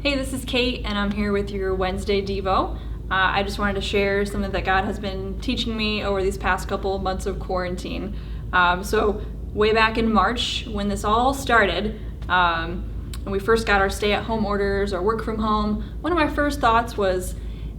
Hey, this is Kate, and I'm here with your Wednesday Devo. I just wanted to share something that God has been teaching me over these past couple of months of quarantine. So way back in March, when this all started, and we first got our stay-at-home orders or work from home, one of my first thoughts was,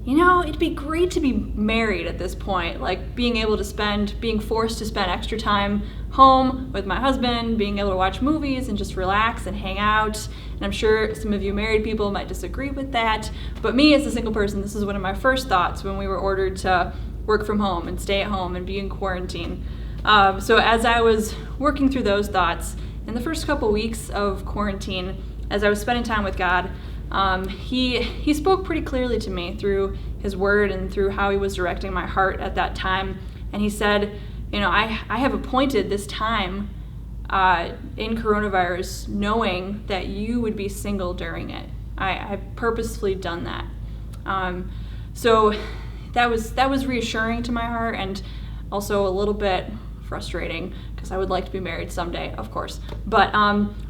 it'd be great to be married at this point, like being forced to spend extra time home with my husband, being able to watch movies and just relax and hang out. And I'm sure some of you married people might disagree with that, but me as a single person, this is one of my first thoughts when we were ordered to work from home and stay at home and be in quarantine. So as I was working through those thoughts, in the first couple weeks of quarantine, as I was spending time with God, he spoke pretty clearly to me through his word and through how he was directing my heart at that time. And he said, I have appointed this time in coronavirus knowing that you would be single during it. I've purposefully done that. So that was reassuring to my heart, and also a little bit frustrating because I would like to be married someday, of course. But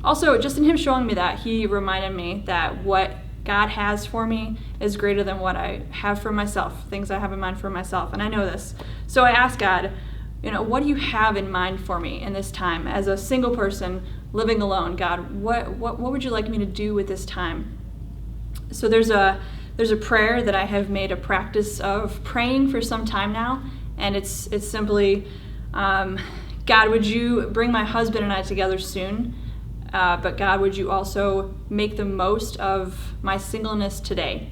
also, just in him showing me that, he reminded me that what God has for me is greater than what I have for myself, things I have in mind for myself, and I know this. So I asked God, what do you have in mind for me in this time as a single person living alone? God, what would you like me to do with this time? So there's a prayer that I have made a practice of praying for some time now, and it's simply, God, would you bring my husband and I together soon? But God, would you also make the most of my singleness today?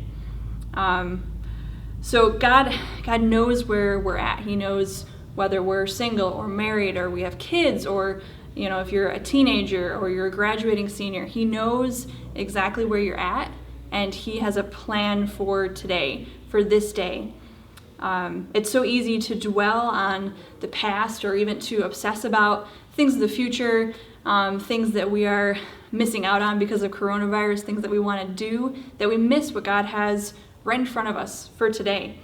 So God knows where we're at. He knows whether we're single or married or we have kids, or if you're a teenager or you're a graduating senior. He knows exactly where you're at, and he has a plan for today, for this day. It's so easy to dwell on the past or even to obsess about things of the future, things that we are missing out on because of coronavirus, things that we want to do, that we miss what God has right in front of us for today.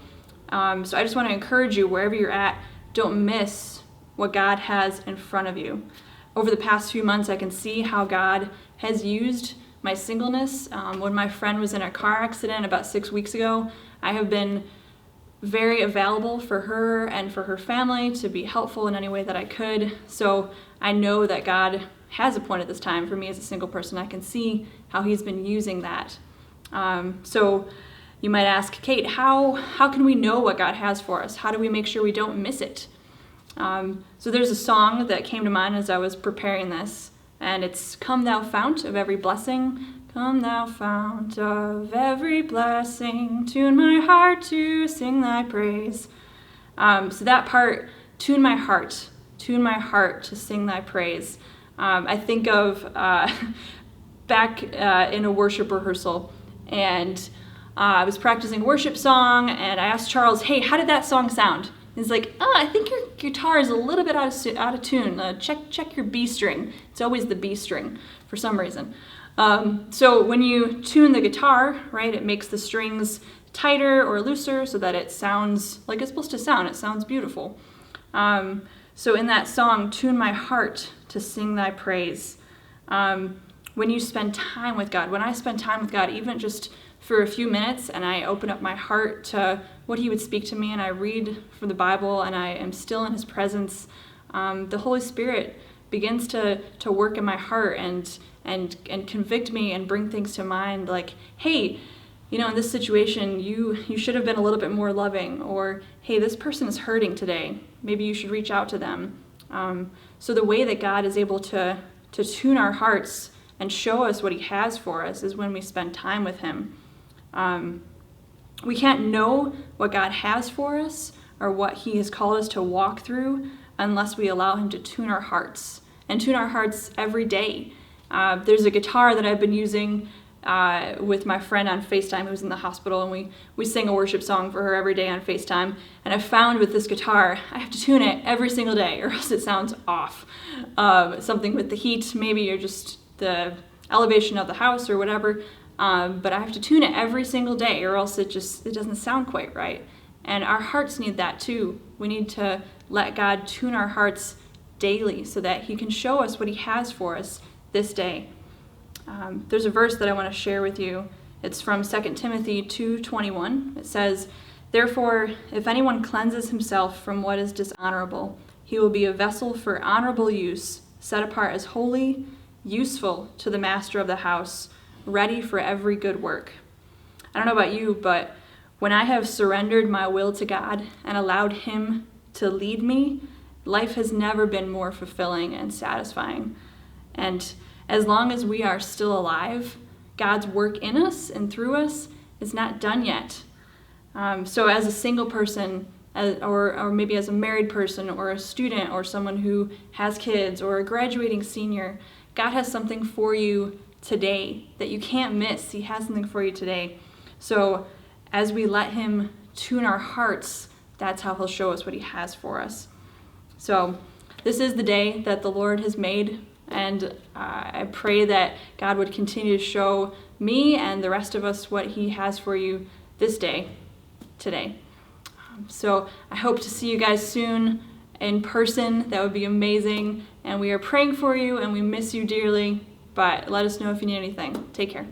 So I just want to encourage you, wherever you're at, don't miss what God has in front of you. Over the past few months, I can see how God has used my singleness. When my friend was in a car accident about 6 weeks ago, I have been very available for her and for her family to be helpful in any way that I could. So I know that God has appointed this time for me as a single person. I can see how he's been using that. So you might ask, Kate, how can we know what God has for us? How do we make sure we don't miss it? So there's a song that came to mind as I was preparing this, and it's "Come Thou Fount of Every Blessing. Come Thou Fount of every blessing, tune my heart to sing thy praise." So that part, tune my heart to sing thy praise. I think of back in a worship rehearsal, and I was practicing a worship song, and I asked Charles, "Hey, how did that song sound?" He's like, "I think your guitar is a little bit out of tune. Check your B string." It's always the B string for some reason. So when you tune the guitar, right, it makes the strings tighter or looser so that it sounds like it's supposed to sound. It sounds beautiful. So in that song, "Tune my heart to sing thy praise," when you spend time with God, when I spend time with God, even just for a few minutes, and I open up my heart to what he would speak to me, and I read from the Bible, and I am still in his presence, the Holy Spirit begins to work in my heart and convict me and bring things to mind like, hey, in this situation, you should have been a little bit more loving, or hey, this person is hurting today. Maybe you should reach out to them. So the way that God is able to tune our hearts and show us what he has for us is when we spend time with him. We can't know what God has for us or what he has called us to walk through unless we allow him to tune our hearts, and tune our hearts every day. There's a guitar that I've been using with my friend on FaceTime who's in the hospital, and we sing a worship song for her every day on FaceTime. And I found with this guitar, I have to tune it every single day or else it sounds off. Something with the heat, maybe, or just the elevation of the house or whatever. But I have to tune it every single day or else it doesn't sound quite right. And our hearts need that too. We need to let God tune our hearts daily so that he can show us what he has for us this day. There's a verse that I want to share with you It's from 2 Timothy 2:21. It says, "Therefore, if anyone cleanses himself from what is dishonorable, he will be a vessel for honorable use, set apart as holy, useful to the master of the house, ready for every good work." I don't know about you, but when I have surrendered my will to God and allowed Him to lead me, life has never been more fulfilling and satisfying. And as long as we are still alive, God's work in us and through us is not done yet. So as a single person, or maybe as a married person or a student or someone who has kids or a graduating senior, God has something for you today that you can't miss. He has something for you today. So as we let Him tune our hearts, that's how He'll show us what He has for us. So this is the day that the Lord has made, and I pray that God would continue to show me and the rest of us what He has for you this day, today. So I hope to see you guys soon in person. That would be amazing. And we are praying for you, and we miss you dearly. But let us know if you need anything. Take care.